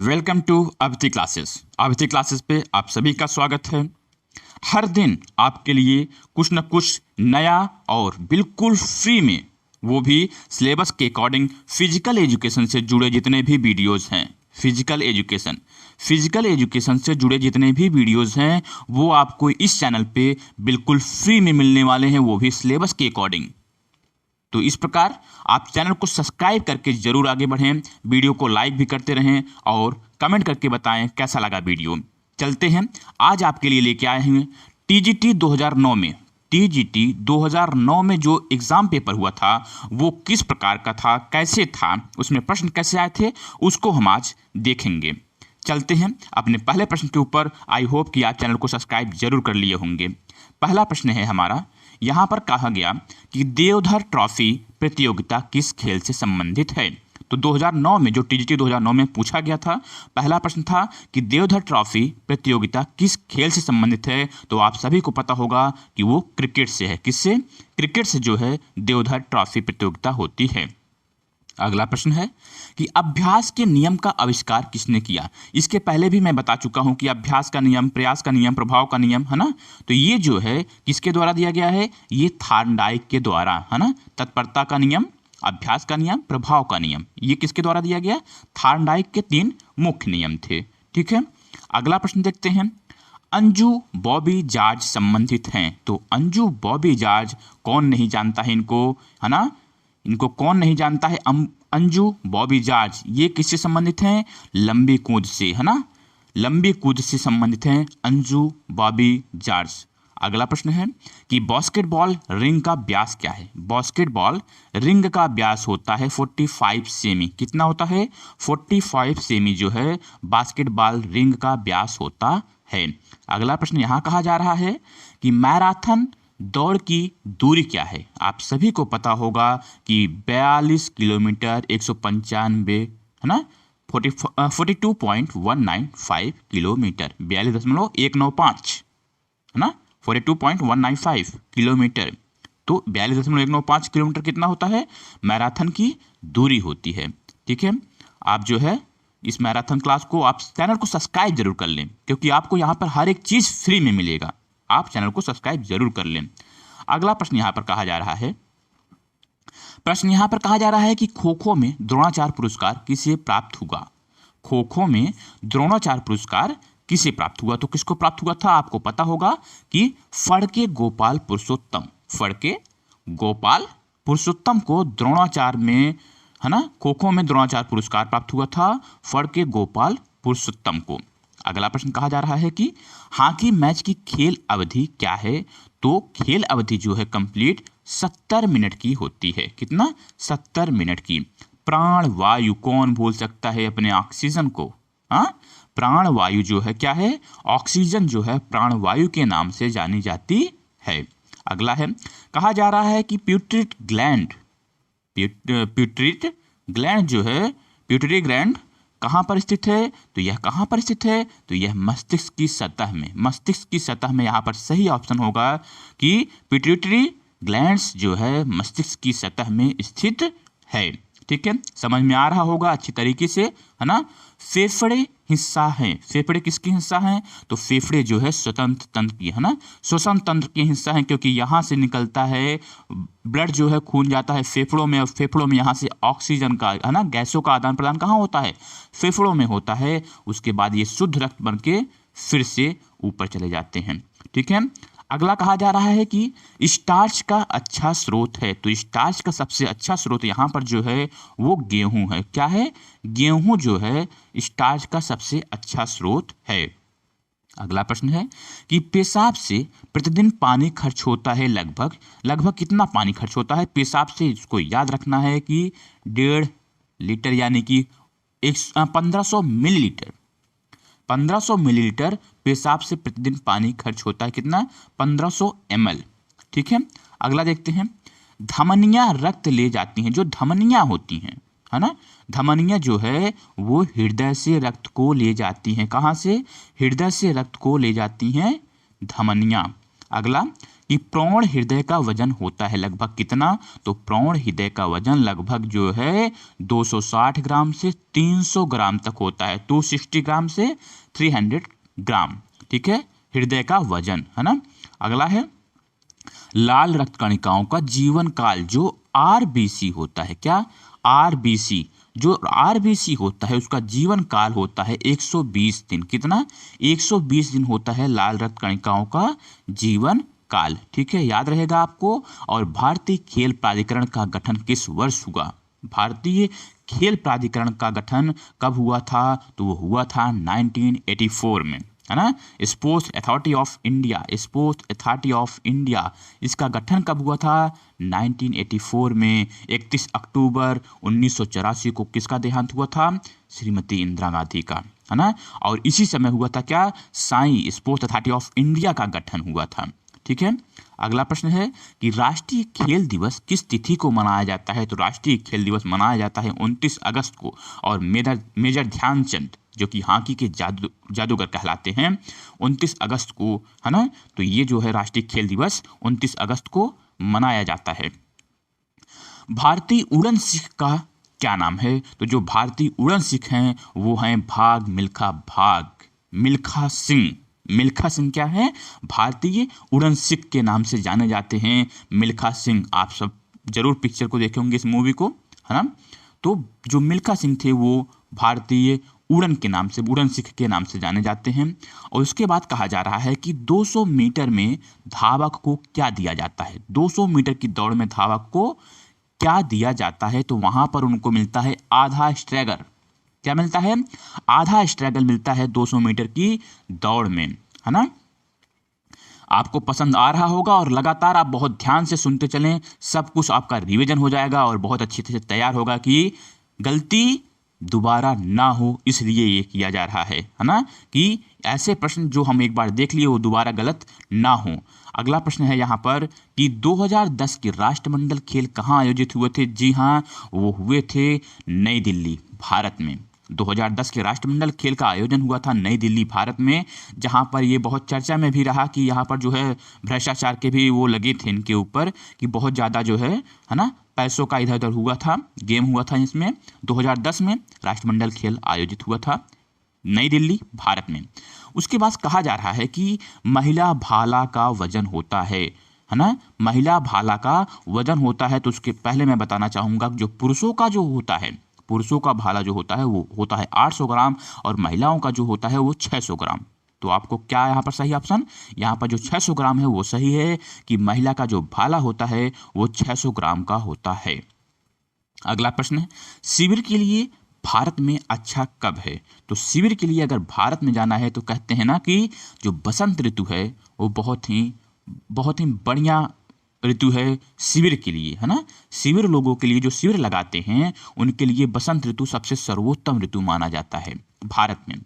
Welcome to Abhiti classes. Abhiti classes पे आप सभी का स्वागत है। हर दिन आपके लिए कुछ न कुछ नया और बिल्कुल फ्री में, वो भी सिलेबस के अकॉर्डिंग फिजिकल एजुकेशन से जुड़े जितने भी वीडियोस हैं, फिजिकल एजुकेशन से जुड़े जितने भी वीडियोस हैं वो आपको इस चैनल पे बिल्कुल फ्री में मिलने वाले हैं, वो भी सिलेबस के अकॉर्डिंग। तो इस प्रकार आप चैनल को सब्सक्राइब करके जरूर आगे बढ़ें, वीडियो को लाइक भी करते रहें और कमेंट करके बताएं कैसा लगा वीडियो। चलते हैं, आज आपके लिए लेके आए हैं टीजीटी 2009 में। टीजीटी 2009 में जो एग्जाम पेपर हुआ था वो किस प्रकार का था, कैसे था, उसमें प्रश्न कैसे आए थे, उसको हम आज देखेंगे। चलते हैं अपने पहले प्रश्न के ऊपर। आई होप कि आप चैनल को सब्सक्राइब जरूर कर लिए होंगे। पहला प्रश्न है हमारा, यहाँ पर कहा गया कि देवधर ट्रॉफी प्रतियोगिता किस खेल से संबंधित है। तो 2009 में जो टीजीटी 2009 में पूछा गया था, पहला प्रश्न था कि देवधर ट्रॉफी प्रतियोगिता किस खेल से संबंधित है। तो आप सभी को पता होगा कि वो क्रिकेट से है। किससे? क्रिकेट से जो है देवधर ट्रॉफी प्रतियोगिता होती है। अगला प्रश्न है कि अभ्यास के नियम का आविष्कार किसने किया। इसके पहले भी मैं बता चुका हूं कि अभ्यास का नियम, प्रयास का नियम, प्रभाव का नियम, है ना। तो ये जो है किसके द्वारा दिया गया है, ये थार्नडाइक के द्वारा, है ना। तत्परता का नियम, अभ्यास का नियम, प्रभाव का नियम, ये किसके द्वारा दिया गया? थार्नडाइक के 3 मुख्य नियम थे। ठीक है, अगला प्रश्न देखते हैं। अंजू बॉबी जॉर्ज संबंधित हैं। तो अंजू बॉबी जॉर्ज कौन नहीं जानता है इनको, है ना। इनको कौन नहीं जानता है? अंजू बॉबी जॉर्ज ये किससे संबंधित हैं? लंबी कूद से, है ना। लंबी कूद से संबंधित हैं अंजू बॉबी जॉर्ज। अगला प्रश्न है कि बास्केटबॉल रिंग का व्यास क्या है। बास्केटबॉल रिंग का व्यास होता है 45 सेमी। कितना होता है? 45 सेमी जो है बास्केटबॉल रिंग का व्यास होता है। अगला प्रश्न यहाँ कहा जा रहा है कि मैराथन दौड़ की दूरी क्या है। आप सभी को पता होगा कि 42 किलोमीटर 195, है ना, 42.195 किलोमीटर, 42.195, है ना, 42.195 किलोमीटर। तो 42.195 किलोमीटर कितना होता है? मैराथन की दूरी होती है। ठीक है, आप जो है इस मैराथन क्लास को, आप चैनल को सब्सक्राइब जरूर कर लें, क्योंकि आपको यहाँ पर हर एक चीज़ फ्री में मिलेगा। आप चैनल को सब्सक्राइब जरूर कर लें। अगला प्रश्न यहाँ पर कहा जा रहा है, कि खो खो में द्रोणाचार्य पुरस्कार किसे प्राप्त हुआ। खो खो में द्रोणाचार्य पुरस्कार किसे प्राप्त हुआ? तो किसको प्राप्त हुआ था? आपको पता होगा कि फड़के गोपाल पुरुषोत्तम को द्रोणाचार्य में, है ना, खो खो में द्रोणाचार्य पुरस्कार प्राप्त हुआ था फड़के गोपाल पुरुषोत्तम को। अगला प्रश्न कहा जा रहा है कि हॉकी मैच की खेल अवधि क्या है। तो खेल अवधि जो है कंप्लीट 70 मिनट की होती है। कितना? 70 मिनट की। प्राण वायु, कौन भूल सकता है अपने ऑक्सीजन को। हाँ, प्राण वायु जो है क्या है? ऑक्सीजन जो है प्राण वायु के नाम से जानी जाती है। अगला है, कहा जा रहा है कि प्यूटरी ग्लैंड कहाँ पर स्थित है। तो यह कहाँ पर स्थित है? तो यह मस्तिष्क की सतह में। यहाँ पर सही ऑप्शन होगा कि पिट्यूटरी ग्लैंड्स जो है मस्तिष्क की सतह में स्थित है। ठीक है, समझ में आ रहा होगा अच्छी तरीके से, है ना। फेफड़े हिस्सा हैं। फेफड़े किसकी हिस्सा हैं? तो फेफड़े जो है स्वतंत्र तंत्र की, है ना, श्वसन तंत्र के हिस्सा हैं, क्योंकि यहाँ से निकलता है ब्लड जो है, खून जाता है फेफड़ों में, और फेफड़ों में यहाँ से ऑक्सीजन का, है ना, गैसों का आदान प्रदान कहाँ होता है? फेफड़ों में होता है। उसके बाद ये शुद्ध रक्त बन के फिर से ऊपर चले जाते हैं। ठीक है, अगला कहा जा रहा है कि स्टार्च का अच्छा स्रोत है। तो स्टार्च का सबसे अच्छा स्रोत यहाँ पर जो है वो गेहूं है। क्या है? गेहूं जो है स्टार्च का सबसे अच्छा स्रोत है। अगला प्रश्न है कि पेशाब से प्रतिदिन पानी खर्च होता है लगभग कितना पानी खर्च होता है पेशाब से। इसको याद रखना है कि 1.5 लीटर, यानी कि 1500 मिलीलीटर 1500 मिलीलीटर पेशाब से प्रतिदिन पानी खर्च होता है। कितना? 1500 ml। ठीक है, अगला देखते हैं। धमनियां रक्त ले जाती हैं। जो धमनियां होती हैं, है ना, धमनियां जो है वो हृदय से रक्त को ले जाती हैं। कहाँ से? हृदय से रक्त को ले जाती हैं धमनियां। अगला, कि प्रौढ़ हृदय का वजन होता है लगभग कितना, तो प्रौढ़ हृदय का वजन लगभग जो है 260 ग्राम से 300 ग्राम तक होता है, 260 ग्राम से 300 ग्राम, ठीक है, हृदय का वजन, है ना। अगला है लाल रक्त कणिकाओं का जीवन काल जो आरबीसी होता है, क्या, आरबीसी, जो आरबीसी होता है उसका जीवन काल होता है 120 दिन, कितना, 120 दिन होता है लाल रक्त कणिकाओं का जीवन काल, ठीक है, याद रहेगा आपको। और भारतीय खेल प्राधिकरण का गठन किस वर्ष हुआ, भारतीय खेल प्राधिकरण का गठन कब हुआ था, तो वो हुआ था 1984 में, है ना। Sports authority of India, sports authority of India, इसका गठन कब हुआ था, 1984 में। 31 अक्टूबर 1984 को किसका देहांत हुआ था, श्रीमती इंदिरा गांधी का, है ना। और इसी समय हुआ था क्या, Sai sports authority of India का गठन हुआ था, ठीक है। अगला प्रश्न है कि राष्ट्रीय खेल दिवस किस तिथि को मनाया जाता है, तो राष्ट्रीय खेल दिवस मनाया जाता है 29 अगस्त को। और मेजर ध्यानचंद जो कि हॉकी के जादूगर कहलाते हैं, 29 अगस्त को, है ना। तो ये जो है राष्ट्रीय खेल दिवस 29 अगस्त को मनाया जाता है। भारतीय उड़न सिख का क्या नाम है, तो जो भारतीय उड़न सिख हैं वो हैं भाग मिल्खा सिंह। मिल्खा सिंह क्या है, भारतीय उड़न सिख के नाम से जाने जाते हैं मिल्खा सिंह। आप सब जरूर पिक्चर को देखे होंगे इस मूवी को, है ना। तो जो मिल्खा सिंह थे वो भारतीय उड़न के नाम से, उड़न सिख के नाम से जाने जाते हैं। और उसके बाद कहा जा रहा है कि 200 मीटर में धावक को क्या दिया जाता है, 200 मीटर की दौड़ में धावक को क्या दिया जाता है, तो वहां पर उनको मिलता है आधा स्ट्रैगर। क्या मिलता है, आधा स्ट्रैगल मिलता है 200 मीटर की दौड़ में, है ना। आपको पसंद आ रहा होगा और लगातार आप बहुत ध्यान से सुनते चलें, सब कुछ आपका रिवीजन हो जाएगा और बहुत अच्छी तरह से तैयार होगा कि गलती दोबारा ना हो, इसलिए ये किया जा रहा है ना, कि ऐसे प्रश्न जो हम एक बार देख लिए वो दोबारा गलत ना हो। अगला प्रश्न है यहाँ पर कि 2010 के राष्ट्रमंडल खेल कहाँ आयोजित हुए थे, जी हाँ, वो हुए थे नई दिल्ली, भारत में। 2010 के राष्ट्रमंडल खेल का आयोजन हुआ था नई दिल्ली, भारत में, जहां पर ये बहुत चर्चा में भी रहा कि यहाँ पर जो है भ्रष्टाचार के भी वो लगे थे इनके ऊपर, कि बहुत ज़्यादा जो है ना, पैसों का इधर उधर हुआ था, गेम हुआ था इसमें। 2010 में राष्ट्रमंडल खेल आयोजित हुआ था नई दिल्ली, भारत में। उसके बाद कहा जा रहा है कि महिला भाला का वजन होता है ना, महिला भाला का वजन होता है। तो उसके पहले मैं बताना चाहूँगा जो पुरुषों का जो होता है, पुरुषों का भाला जो होता है वो होता है 800 ग्राम और महिलाओं का जो होता है वो 600 ग्राम। तो आपको क्या यहाँ पर सही ऑप्शन, यहाँ पर जो 600 ग्राम है वो सही है, कि महिला का जो भाला होता है वो 600 ग्राम का होता है। अगला प्रश्न है शिविर के लिए भारत में अच्छा कब है, तो शिविर के लिए अगर भारत में जाना है तो कहते हैं ना कि जो बसंत ऋतु है वो बहुत ही बढ़िया ऋतु है शिविर के लिए, है ना। शिविर लोगों के लिए जो शिविर लगाते हैं उनके लिए बसंत ऋतु सबसे सर्वोत्तम ऋतु माना जाता है भारत में।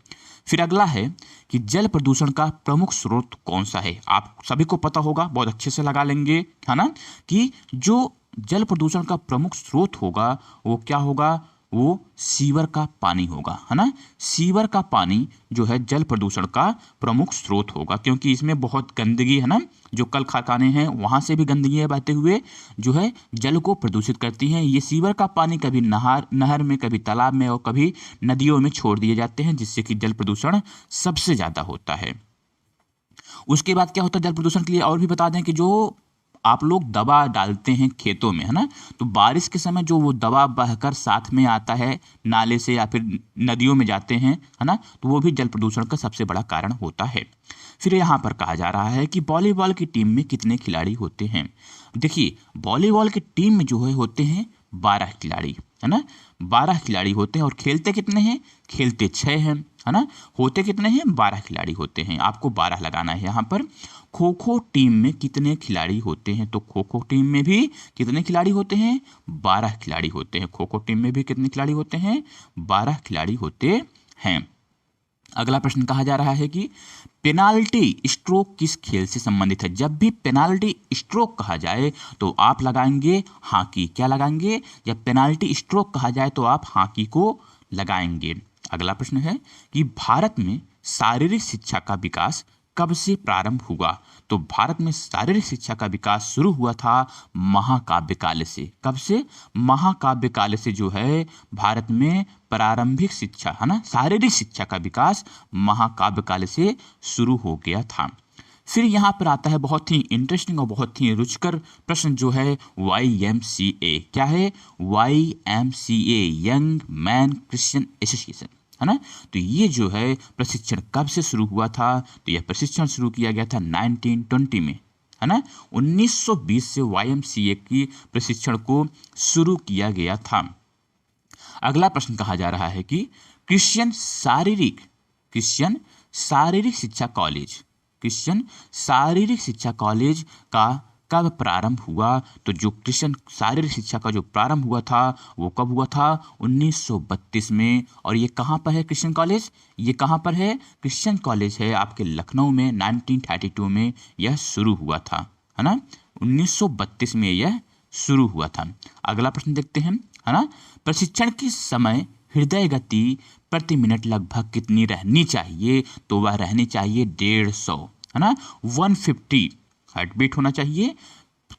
फिर अगला है कि जल प्रदूषण का प्रमुख स्रोत कौन सा है, आप सभी को पता होगा, बहुत अच्छे से लगा लेंगे, है ना, कि जो जल प्रदूषण का प्रमुख स्रोत होगा वो क्या होगा, वो सीवर का पानी होगा, है ना। सीवर का पानी जो है जल प्रदूषण का प्रमुख स्रोत होगा, क्योंकि इसमें बहुत गंदगी है ना, जो कल कारखाने हैं वहां से भी गंदगी बहते हुए जो है जल को प्रदूषित करती हैं। ये सीवर का पानी कभी नहर में, कभी तालाब में और कभी नदियों में छोड़ दिए जाते हैं, जिससे कि जल प्रदूषण सबसे ज्यादा होता है। उसके बाद क्या होता है जल प्रदूषण के लिए, और भी बता दें कि जो आप लोग दवा डालते हैं खेतों में, है ना, तो बारिश के समय जो वो दवा बहकर साथ में आता है नाले से या फिर नदियों में जाते हैं, है ना, तो वो भी जल प्रदूषण का सबसे बड़ा कारण होता है। फिर यहाँ पर कहा जा रहा है कि वॉलीबॉल की टीम में कितने खिलाड़ी होते हैं। देखिए वॉलीबॉल की टीम में जो है होते हैं 12 खिलाड़ी, है ना, 12 खिलाड़ी होते हैं। और खेलते कितने हैं, खेलते 6 हैं, है ना, होते कितने हैं, 12 खिलाड़ी होते हैं। आपको 12 लगाना है यहाँ पर। खो खो टीम में कितने खिलाड़ी होते हैं, तो खो खो टीम में भी कितने खिलाड़ी होते हैं, 12 खिलाड़ी होते हैं। खो खो टीम में भी कितने खिलाड़ी होते हैं, 12 खिलाड़ी होते हैं। अगला प्रश्न कहा जा रहा है कि पेनाल्टी स्ट्रोक किस खेल से संबंधित है। जब भी पेनाल्टी स्ट्रोक कहा जाए तो आप लगाएंगे हॉकी। क्या लगाएंगे, जब पेनाल्टी स्ट्रोक कहा जाए तो आप हॉकी को लगाएंगे। अगला प्रश्न है कि भारत में शारीरिक शिक्षा का विकास कब से प्रारंभ हुआ? तो भारत में शारीरिक शिक्षा का विकास शुरू हुआ था महाकाव्य काल से। कब से? महाकाव्य काल से जो है भारत में प्रारंभिक शिक्षा, है ना, शारीरिक शिक्षा का विकास महाकाव्य काल से शुरू हो गया था। फिर यहाँ पर आता है बहुत ही इंटरेस्टिंग और बहुत ही रुचिकर प्रश्न जो है YMCA। क्या है? YMCA, young man Christian association, है ना। तो ये जो है प्रशिक्षण कब से शुरू हुआ था? तो यह प्रशिक्षण शुरू किया गया था 1920 में, है ना। 1920 से YMCA की प्रशिक्षण को शुरू किया गया था। अगला प्रश्न कहा जा रहा है कि क्रिश्चियन शारीरिक शिक्षा कॉलेज का कब प्रारंभ हुआ? तो जो क्रिश्चियन शारीरिक शिक्षा का जो प्रारंभ हुआ था वो कब हुआ था? 1932 में। और ये कहाँ पर है क्रिश्चियन कॉलेज? ये कहाँ पर है? क्रिश्चियन कॉलेज है आपके लखनऊ में। 1932 में यह शुरू हुआ था, है ना। 1932 में यह शुरू हुआ था। अगला प्रश्न देखते हैं, है ना। प्रशिक्षण के समय हृदय गति प्रति मिनट लगभग कितनी रहनी चाहिए? तो वह रहनी चाहिए 150, है ना, 150 हार्ट बीट होना चाहिए।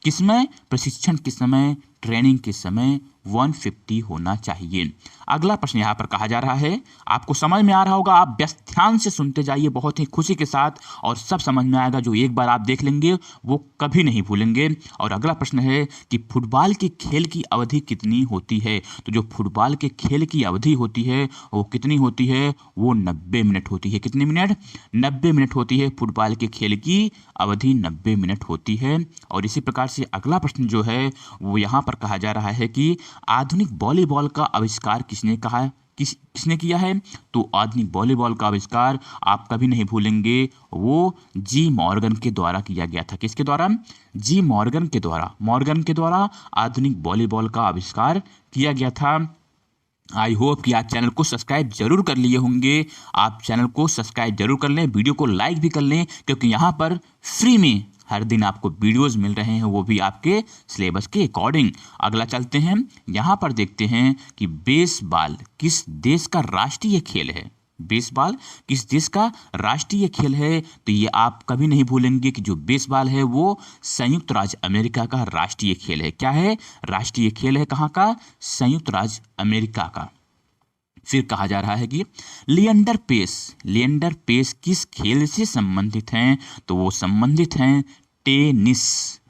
किसमें? प्रशिक्षण के समय, ट्रेनिंग के समय 150 होना चाहिए। अगला प्रश्न यहाँ पर कहा जा रहा है, आपको समझ में आ रहा होगा, आप ध्यान से सुनते जाइए बहुत ही खुशी के साथ और सब समझ में आएगा। जो एक बार आप देख लेंगे वो कभी नहीं भूलेंगे। और अगला प्रश्न है कि फुटबॉल के खेल की अवधि कितनी होती है? तो जो फुटबॉल के खेल की अवधि होती है वो कितनी होती है? वो 90 मिनट होती है। कितने मिनट? 90 मिनट होती है। फुटबॉल के खेल की अवधि 90 मिनट होती है। और इसी प्रकार से अगला प्रश्न जो है वो यहाँ पर कहा जा रहा है कि आधुनिक वॉलीबॉल का आविष्कार किसने किया है? तो आधुनिक वॉलीबॉल का आविष्कार आप कभी नहीं भूलेंगे, वो जी मॉर्गन के द्वारा किया गया था। किसके द्वारा? जी मॉर्गन के द्वारा आधुनिक वॉलीबॉल का आविष्कार किया गया था। आई होप कि आप चैनल को सब्सक्राइब जरूर कर लिए होंगे। आप चैनल को सब्सक्राइब जरूर कर लें, वीडियो को लाइक भी कर लें, क्योंकि यहाँ पर फ्री में हर दिन आपको वीडियोस मिल रहे हैं, वो भी आपके सिलेबस के अकॉर्डिंग। अगला चलते हैं, यहाँ पर देखते हैं कि बेसबॉल किस देश का राष्ट्रीय खेल है? बेसबॉल किस देश का राष्ट्रीय खेल है? तो ये आप कभी नहीं भूलेंगे कि जो बेसबॉल है वो संयुक्त राज्य अमेरिका का राष्ट्रीय खेल है। क्या है? राष्ट्रीय खेल है। कहाँ का? संयुक्त राज्य अमेरिका का। फिर कहा जा रहा है कि लिएंडर पेस किस खेल से संबंधित हैं? तो वो संबंधित हैं टेनिस,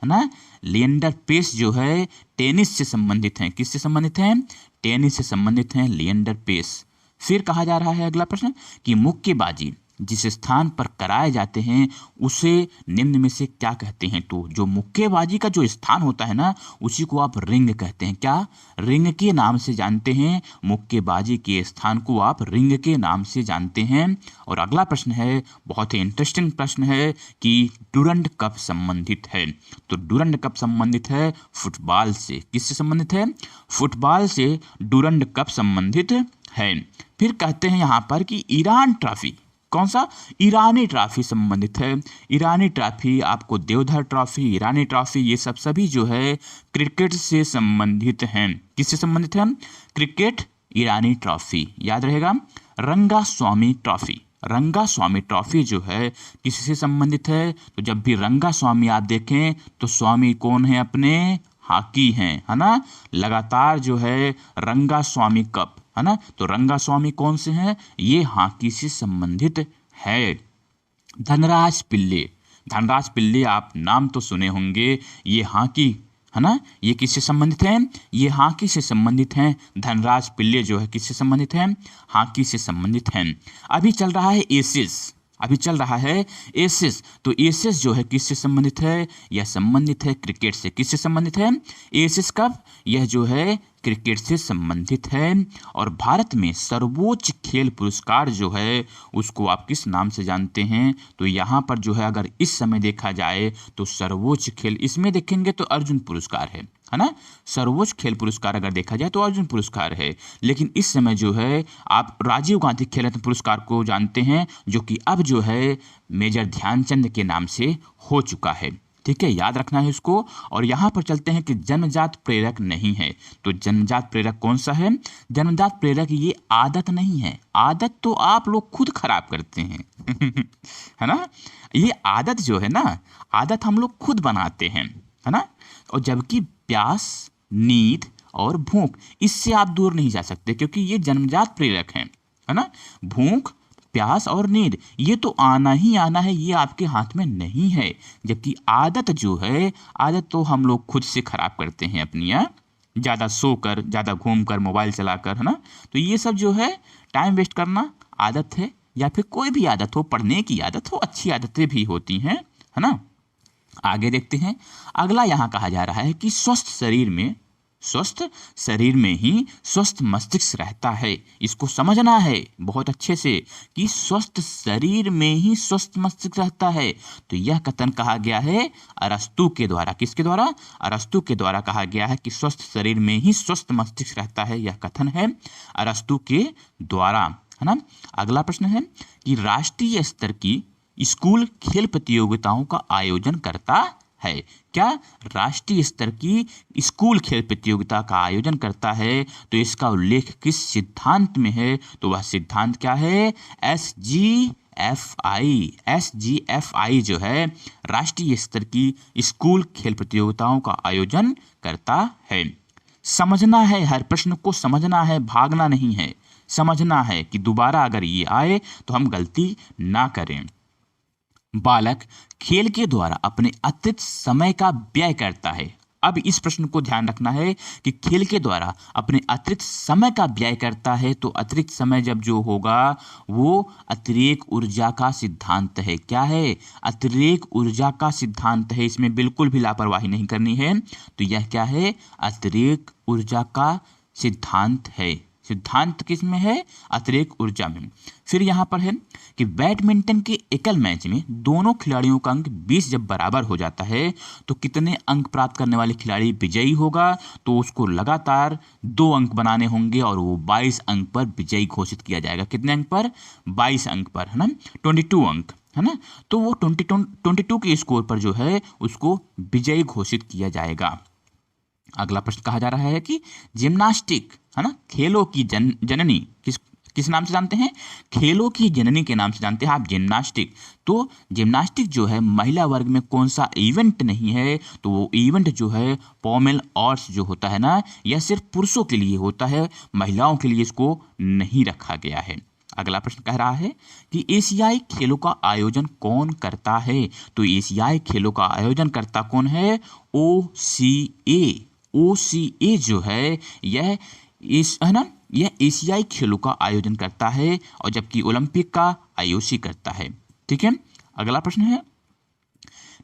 है ना। लिएंडर पेस जो है टेनिस से संबंधित हैं। किससे संबंधित हैं? टेनिस से संबंधित हैं लिएंडर पेस। फिर कहा जा रहा है अगला प्रश्न कि मुक्केबाजी जिस स्थान पर कराए जाते हैं उसे निम्न में से क्या कहते हैं? तो जो मुक्केबाजी का जो स्थान होता है ना, उसी को आप रिंग कहते हैं। क्या? रिंग के नाम से जानते हैं। मुक्केबाजी के स्थान को आप रिंग के नाम से जानते हैं। और अगला प्रश्न है, बहुत ही इंटरेस्टिंग प्रश्न है कि डुरंड कप संबंधित है? तो डुरंड कप संबंधित है फुटबॉल से। किससे संबंधित है? फुटबॉल से डुरंड कप संबंधित है। फिर कहते हैं यहाँ पर कि ईरान ट्रॉफी, कौन सा? ईरानी ट्रॉफी संबंधित है। ईरानी ट्रॉफी आपको देवधर ट्रॉफी, ईरानी ट्रॉफी, ये सब सभी जो है क्रिकेट से संबंधित हैं। किससे संबंधित है? क्रिकेट, ईरानी ट्रॉफी। याद रहेगा। रंगास्वामी ट्रॉफी जो है किससे संबंधित है? तो जब भी रंगास्वामी आप देखें तो स्वामी कौन है? अपने हॉकी हैं, है ना। लगातार जो है रंगास्वामी कप, है ना। तो रंगास्वामी कौन से हैं? ये हॉकी से संबंधित है। धनराज पिल्ले आप नाम तो सुने होंगे, ये हॉकी, है ना। ये किससे संबंधित हैं? ये हॉकी से संबंधित हैं। धनराज पिल्ले जो है किससे संबंधित हैं? हॉकी से संबंधित हैं। अभी चल रहा है एसिस। तो एसिस जो है किससे संबंधित है? यह संबंधित है क्रिकेट से। किससे संबंधित है? एसिस कप, यह जो है क्रिकेट से संबंधित है। और भारत में सर्वोच्च खेल पुरस्कार जो है उसको आप किस नाम से जानते हैं? तो यहाँ पर जो है अगर इस समय देखा जाए तो सर्वोच्च खेल, इसमें देखेंगे तो अर्जुन पुरस्कार है ना। सर्वोच्च खेल पुरस्कार अगर देखा जाए तो अर्जुन पुरस्कार है। लेकिन इस समय जो है आप राजीव गांधी खेल रत्न पुरस्कार को जानते हैं, जो कि अब जो है मेजर ध्यानचंद के नाम से हो चुका है। ठीक है, याद रखना है इसको। और यहाँ पर चलते हैं कि जन्मजात प्रेरक नहीं है। तो जन्मजात प्रेरक कौन सा है? जन्मजात प्रेरक ये आदत नहीं है। आदत तो आप लोग खुद खराब करते हैं है ना। ये आदत जो है ना, आदत हम लोग खुद बनाते हैं, है ना। और जबकि प्यास, नींद और भूख, इससे आप दूर नहीं जा सकते क्योंकि ये जन्मजात प्रेरक हैं, है ना। भूख, प्यास और नींद ये तो आना ही आना है, ये आपके हाथ में नहीं है। जबकि आदत जो है, आदत तो हम लोग खुद से खराब करते हैं अपनी, ज़्यादा सोकर, ज़्यादा घूमकर, मोबाइल चलाकर, है ना। तो ये सब जो है टाइम वेस्ट करना आदत है, या फिर कोई भी आदत हो, पढ़ने की आदत हो, अच्छी आदतें भी होती हैं, है ना। आगे देखते हैं। अगला यहाँ कहा जा रहा है कि स्वस्थ शरीर में ही स्वस्थ मस्तिष्क रहता है। इसको समझना है बहुत अच्छे से कि स्वस्थ शरीर में ही स्वस्थ मस्तिष्क रहता है। तो यह कथन कहा गया है अरस्तु के द्वारा। किसके द्वारा? अरस्तु के द्वारा कहा गया है कि स्वस्थ शरीर में ही स्वस्थ मस्तिष्क रहता है। यह कथन है अरस्तु के द्वारा, है ना। अगला प्रश्न है कि राष्ट्रीय स्तर की स्कूल खेल प्रतियोगिताओं का आयोजन करता है। क्या राष्ट्रीय स्तर की स्कूल खेल प्रतियोगिता का आयोजन करता है? तो इसका उल्लेख किस सिद्धांत में है? तो वह सिद्धांत क्या है? SGFI जो है राष्ट्रीय स्तर की स्कूल खेल प्रतियोगिताओं का आयोजन करता है। समझना है, हर प्रश्न को समझना है, भागना नहीं है। समझना है कि दोबारा अगर ये आए तो हम गलती ना करें। बालक खेल के द्वारा अपने अतिरिक्त समय का व्यय करता है। अब इस प्रश्न को ध्यान रखना है कि खेल के द्वारा अपने अतिरिक्त समय का व्यय करता है। तो अतिरिक्त समय जब जो होगा वो अतिरेक ऊर्जा का सिद्धांत है। क्या है? अतिरेक ऊर्जा का सिद्धांत है। इसमें बिल्कुल भी लापरवाही नहीं करनी है। तो यह क्या है? अतिरेक ऊर्जा का सिद्धांत है। सिद्धांत किस में है? अतिरेक ऊर्जा में। फिर यहाँ पर है कि बैडमिंटन के एकल मैच में दोनों खिलाड़ियों का अंक 20 जब बराबर हो जाता है तो कितने अंक प्राप्त करने वाले खिलाड़ी विजयी होगा? तो उसको लगातार 2 अंक बनाने होंगे और वो 22 अंक पर विजयी घोषित किया जाएगा। कितने अंक पर? 22 अंक पर, है ना। 22 अंक, है ना। तो वो 22 के स्कोर पर जो है उसको विजयी घोषित किया जाएगा। अगला प्रश्न कहा जा रहा है कि जिम्नास्टिक, है ना, खेलों की जननी किस नाम से जानते हैं? खेलों की जननी के नाम से जानते हैं आप जिम्नास्टिक। तो जिम्नास्टिक जो है महिला वर्ग में कौन सा इवेंट नहीं है? तो वो इवेंट जो है पॉमेल ऑर्स जो होता है ना, यह सिर्फ पुरुषों के लिए होता है, महिलाओं के लिए इसको नहीं रखा गया है। अगला प्रश्न कह रहा है कि एशियाई खेलों का आयोजन कौन करता है? तो एशियाई खेलों का आयोजन करता कौन है? OCA जो है यह है ना, यह एशियाई खेलों का आयोजन करता है, और जबकि ओलंपिक का IOC करता है। ठीक है। अगला प्रश्न है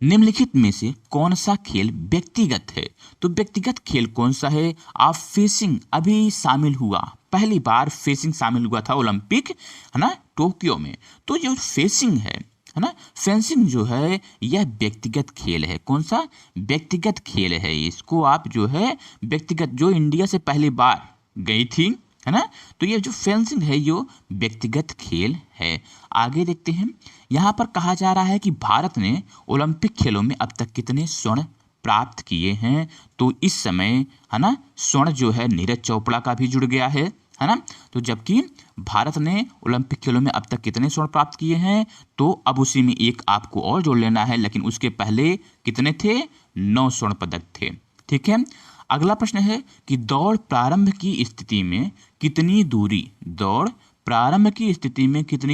निम्नलिखित में से कौन सा खेल व्यक्तिगत है? तो व्यक्तिगत खेल कौन सा है? आप फेंसिंग अभी शामिल हुआ, पहली बार फेंसिंग शामिल हुआ था ओलंपिक, है ना, टोक्यो में। तो जो फेंसिंग है ना, फेंसिंग जो है यह व्यक्तिगत खेल है। कौन सा? व्यक्तिगत खेल है। इसको आप जो है व्यक्तिगत, जो इंडिया से पहली बार गई थी, है ना, तो ये जो फेंसिंग है ये व्यक्तिगत खेल है। आगे देखते हैं। यहाँ पर कहा जा रहा है कि भारत ने ओलंपिक खेलों में अब तक कितने स्वर्ण प्राप्त किए हैं? तो इस समय, है ना, स्वर्ण जो है नीरज चोपड़ा का भी जुड़ गया है ना। तो जबकि भारत ने ओलंपिक खेलों में अब तक कितने स्वर्ण प्राप्त किए हैं? तो अब उसी में एक आपको और जोड़ लेना है, लेकिन उसके पहले कितने थे? 9 स्वर्ण पदक थे। ठीक है। अगला प्रश्न है कि दौड़ प्रारंभ की स्थिति में कितनी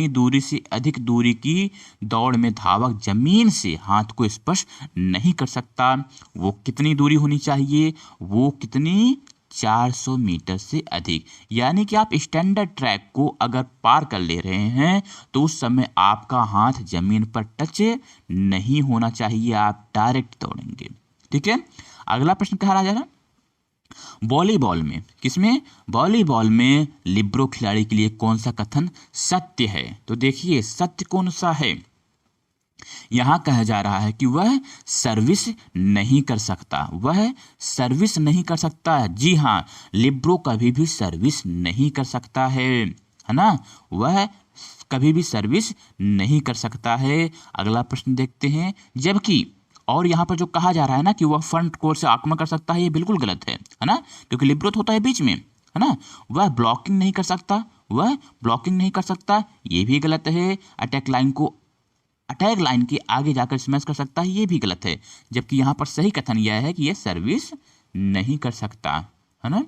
दूरी से अधिक दूरी की दौड़ में धावक जमीन से हाथ को स्पर्श नहीं कर सकता? वो कितनी दूरी होनी चाहिए? वो कितनी? 400 मीटर से अधिक। यानी कि आप स्टैंडर्ड ट्रैक को अगर पार कर ले रहे हैं तो उस समय आपका हाथ जमीन पर टच नहीं होना चाहिए, आप डायरेक्ट दौड़ेंगे। ठीक है। अगला प्रश्न कहा जा रहा, वॉलीबॉल में, किसमें? वॉलीबॉल में लिब्रो खिलाड़ी के लिए कौन सा कथन सत्य है? तो देखिए सत्य कौन सा है। यहां कहा जा रहा है कि वह सर्विस नहीं कर सकता। वह सर्विस नहीं कर सकता। जी हां, लिब्रो कभी भी सर्विस नहीं कर सकता है ना। वह कभी भी सर्विस नहीं कर सकता है। अगला प्रश्न देखते हैं। जबकि और यहाँ पर जो कहा जा रहा है ना कि वह फ्रंट कोर से आक्रमण कर सकता है, ये बिल्कुल गलत है ना, क्योंकि लिब्रोथ होता है बीच में, है ना। वह ब्लॉकिंग नहीं कर सकता, वह ब्लॉकिंग नहीं कर सकता, ये भी गलत है। अटैक लाइन के आगे जाकर स्मैश कर सकता है, ये भी गलत है। जबकि यहाँ पर सही कथन यह है कि यह सर्विस नहीं कर सकता, है ना।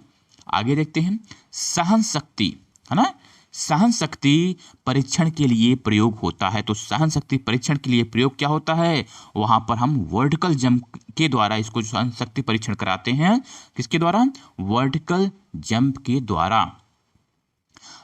आगे देखते हैं सहन शक्ति, है ना। सहन शक्ति परीक्षण के लिए प्रयोग होता है। तो सहन शक्ति परीक्षण के लिए प्रयोग क्या होता है, वहां पर हम वर्टिकल जंप के द्वारा इसको सहन शक्ति परीक्षण कराते हैं। किसके द्वारा, वर्टिकल जंप के द्वारा।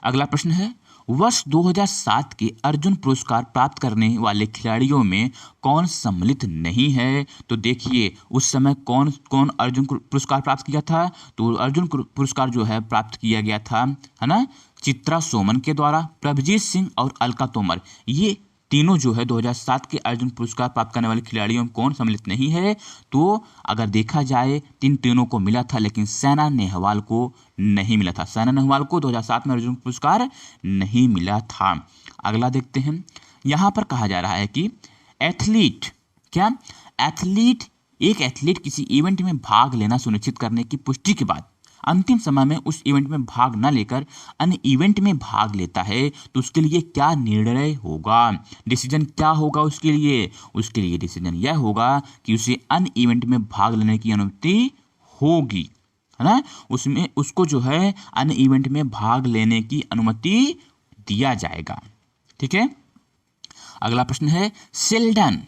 अगला प्रश्न है वर्ष 2007 के अर्जुन पुरस्कार प्राप्त करने वाले खिलाड़ियों में कौन सम्मिलित नहीं है। तो देखिए उस समय कौन कौन अर्जुन पुरस्कार प्राप्त किया था। तो अर्जुन पुरस्कार जो है प्राप्त किया गया था, है ना, चित्रा सोमन के द्वारा, प्रभजीत सिंह और अलका तोमर। ये तीनों जो है 2007 के अर्जुन पुरस्कार प्राप्त करने वाले खिलाड़ियों में कौन सम्मिलित नहीं है। तो अगर देखा जाए तीनों को मिला था, लेकिन साइना नेहवाल को नहीं मिला था। साइना नेहवाल को 2007 में अर्जुन पुरस्कार नहीं मिला था। अगला देखते हैं, यहाँ पर कहा जा रहा है कि एथलीट, क्या एथलीट, एक एथलीट किसी इवेंट में भाग लेना सुनिश्चित करने की पुष्टि के बाद अंतिम समय में उस इवेंट में भाग न लेकर अन्य इवेंट में भाग लेता है तो उसके लिए क्या निर्णय होगा, डिसीजन क्या होगा उसके लिए। उसके लिए डिसीजन यह होगा कि उसे अन्य इवेंट में भाग लेने की अनुमति होगी, है ना। उसमें उसको जो है अन्य इवेंट में भाग लेने की अनुमति दिया जाएगा, ठीक है। अगला प्रश्न है शेल्डन।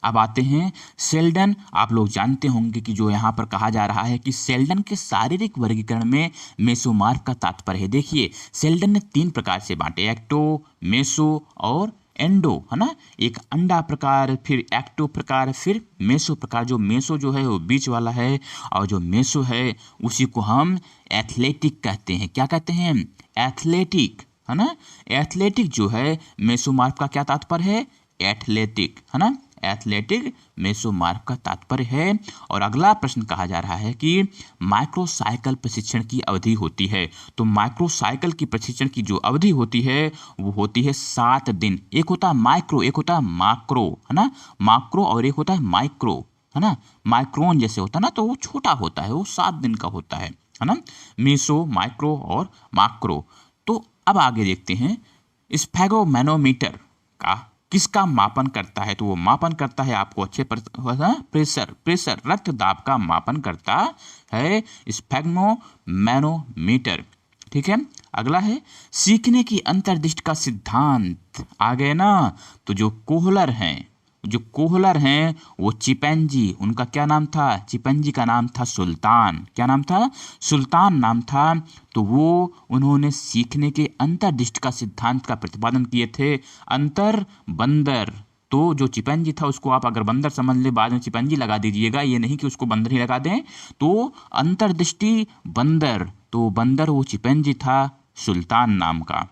अब आते हैं शेल्डन। आप लोग जानते होंगे कि जो यहाँ पर कहा जा रहा है कि शेल्डन के शारीरिक वर्गीकरण में मेसोमॉर्फ का तात्पर्य है। देखिए शेल्डन ने 3 प्रकार से बांटे, एक्टो, मेसो और एंडो, है ना। एक अंडा प्रकार, फिर एक्टो प्रकार, फिर मेसो प्रकार। जो मेसो जो है वो बीच वाला है और जो मेसो है उसी को हम एथलेटिक कहते हैं। क्या कहते हैं, एथलेटिक, है ना। एथलेटिक जो है मेसोमॉर्फ का क्या तात्पर्य है, एथलेटिक, है ना। एथलेटिक मेसोमॉर्फ का तात्पर्य है। और अगला प्रश्न कहा जा रहा है कि माइक्रोसाइकिल प्रशिक्षण की अवधि होती है। तो माइक्रोसाइकिल की प्रशिक्षण की जो अवधि होती है वो होती है 7 दिन। एक होता है माइक्रो, एक होता है माक्रो, है ना। माक्रो और एक होता है माइक्रो, है ना। माइक्रोन जैसे होता है ना, तो वो छोटा होता है, वो 7 दिन का होता है ना। मेसो, माइक्रो और माक्रो। तो अब आगे देखते हैं स्फेगोमैनोमीटर का किसका मापन करता है। तो वो मापन करता है, आपको अच्छे प्रेशर रक्त दाब का मापन करता है स्फेगोमैनोमीटर, ठीक है। अगला है सीखने की अंतर्दृष्टि का सिद्धांत। आ गए ना। तो जो कोहलर हैं वो चिपैंजी, उनका क्या नाम था, चिपैंजी का नाम था सुल्तान। क्या नाम था, सुल्तान नाम था। तो वो उन्होंने सीखने के अंतर्दृष्टि का सिद्धांत का प्रतिपादन किए थे। अंतर बंदर, तो जो चिपैंजी था उसको आप अगर बंदर समझ ले, बाद में चिपैंजी लगा दीजिएगा, ये नहीं कि उसको बंदर ही लगा दें। तो अंतर्दृष्टि बंदर, तो बंदर वो चिपैंजी था सुल्तान नाम का,